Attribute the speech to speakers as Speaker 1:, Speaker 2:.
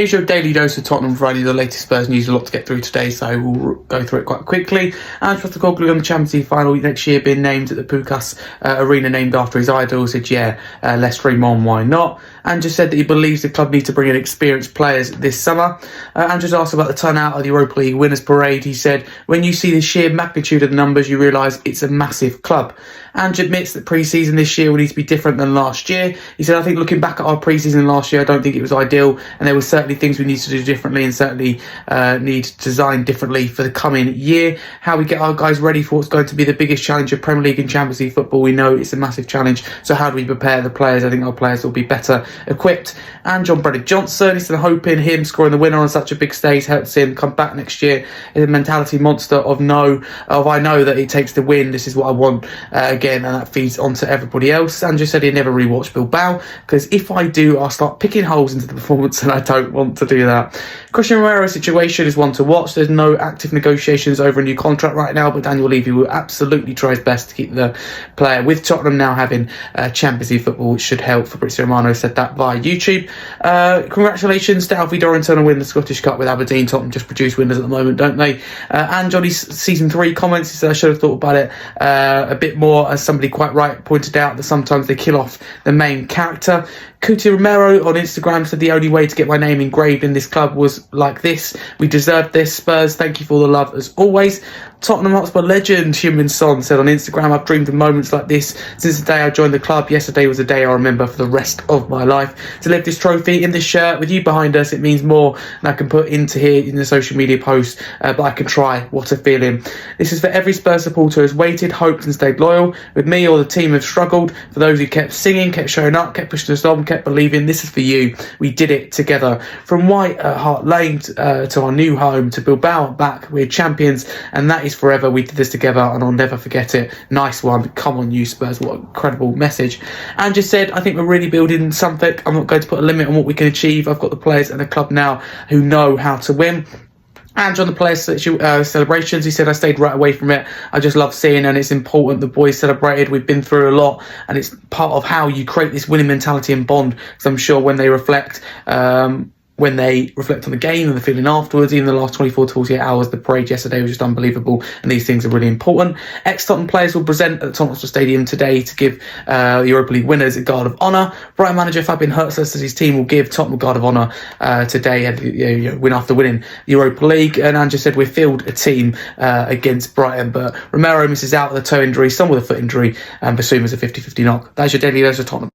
Speaker 1: Here's your daily dose of Tottenham Friday, the latest Spurs news. A lot to get through today, so we'll go through it quite quickly. And Postecoglou on the Champions League final next year being named at the Pukas Arena, named after his idol, said, let's dream on, why not? And just said that he believes the club needs to bring in experienced players this summer. And just asked about the turnout of the Europa League winners parade. He said, when you see the sheer magnitude of the numbers, you realise it's a massive club. And admits that pre-season this year will need to be different than last year. He said, I think looking back at our pre-season last year, I don't think it was ideal, and there were certainly things we need to do differently and certainly need to design differently for the coming year. How we get our guys ready for what's going to be the biggest challenge of Premier League and Champions League football, we know it's a massive challenge, so how do we prepare the players? I think our players will be better equipped. And John Brennan Johnson, he's still hoping him scoring the winner on such a big stage helps him come back next year. Is a mentality monster of I know that it takes the win, this is what I want again, and that feeds onto everybody else. And just said he'd never rewatch Bilbao, because if I do, I'll start picking holes into the performance, and I don't want to do that. Christian Romera's situation is one to watch. There's no active negotiations over a new contract right now, but Daniel Levy will absolutely try his best to keep the player, with Tottenham now having Champions League football, which should help. Fabrizio Romano said that via YouTube. Congratulations to Alfie Dorrington on winning the Scottish Cup with Aberdeen. Tottenham just produce winners at the moment, don't they? And Johnny's season 3 comments, he said, I should have thought about it a bit more, as somebody quite right pointed out that sometimes they kill off the main character. Cuti Romero on Instagram said, the only way to get my name engraved in this club was like this. We deserved this. Spurs, thank you for all the love as always. Tottenham Hotspur legend Heung-min Son said on Instagram, I've dreamed of moments like this since the day I joined the club. Yesterday was a day I remember for the rest of my life. To live this trophy in this shirt with you behind us, it means more than I can put into here in the social media post, but I can try. What a feeling. This is for every Spurs supporter who has waited, hoped and stayed loyal. With me or the team have struggled. For those who kept singing, kept showing up, kept pushing us on, kept believing, this is for you. We did it together. From White Hart Lane to our new home, to Bilbao and back, we're champions, and that is forever. We did this together and I'll never forget it. Nice one. Come on, you Spurs. What an incredible message. And just said, I think we're really building something. I'm not going to put a limit on what we can achieve. I've got the players and the club now who know how to win. And on the players' celebrations, he said, I stayed right away from it. I just love seeing, and it's important the boys celebrated. We've been through a lot, and it's part of how you create this winning mentality and bond. Because I'm sure when they reflect on the game and the feeling afterwards, even the last 24 to 48 hours, the parade yesterday was just unbelievable, and these things are really important. Ex-Tottenham players will present at the Tottenham Hotspur Stadium today to give the Europa League winners a Guard of Honour. Brighton manager Fabian Hertzler says his team will give Tottenham a Guard of Honour today, win after winning the Europa League. And Andrew said, we've fielded a team against Brighton, but Romero misses out with a toe injury, some with a foot injury, and Basuma's a 50-50 knock. That's your daily dose of Tottenham.